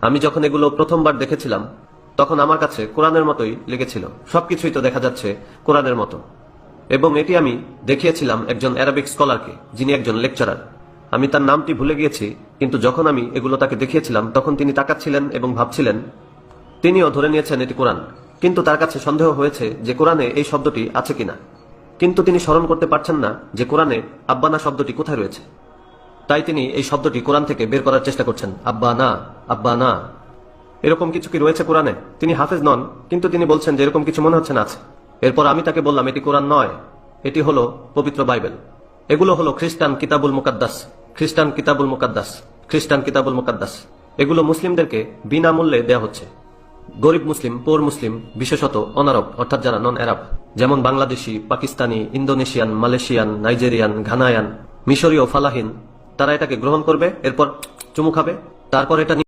আমি যখন এগুলো প্রথমবার দেখেছিলাম তখন আমার কাছে কোরআনের মতোই লেগেছিল। সবকিছুই তো দেখা যাচ্ছে কোরআনের মতো। এবং এটি আমি দেখিয়েছিলাম একজন অ্যারাবিক স্কলারকে, যিনি একজন লেকচারার। আমি তার নামটি ভুলে গিয়েছি, কিন্তু যখন আমি এগুলো তাকে দেখিয়েছিলাম তখন তিনি তাকাচ্ছিলেন এবং ভাবছিলেন। তিনিও ধরে নিয়েছেন এটি কোরআন, কিন্তু তার কাছে সন্দেহ হয়েছে যে কোরআনে এই শব্দটি আছে কিনা। কিন্তু তিনি স্মরণ করতে পারছেন না যে কোরআনে আব্বানা শব্দটি কোথায় রয়েছে। তাই তিনি এই শব্দটি কোরআন থেকে বের করার চেষ্টা করছেন। আব্বা না, আব্বা না, এরকম কিছু কি রয়েছে কোরআনে? তিনি হাফেজ নন, কিন্তু তিনি বলছেন যে এরকম কিছু মনে হচ্ছে না আছে। এরপর আমি তাকে বললাম, এটি কোরআন নয়, এটি হলো পবিত্র বাইবেল। এগুলো হলো খ্রিস্টান কিতাবুল মুকাদ্দাস, খ্রিস্টান কিতাবুল মুকাদ্দাস, খ্রিস্টান কিতাবুল মুকাদ্দাস। এগুলো মুসলিমদেরকে বিনামূল্যে দেয়া হচ্ছে। গরিব মুসলিম, পোর মুসলিম, বিশেষত অনারব অর্থাৎ যারা নন অ্যারাব, যেমন Bangladeshi, Pakistani, Indonesian, Malaysian, Nigerian, Ghanaian, মিশরীয়, ফালাহিন, তারা এটাকে গ্রহণ করবে, এরপর চুমু খাবে, তারপর এটা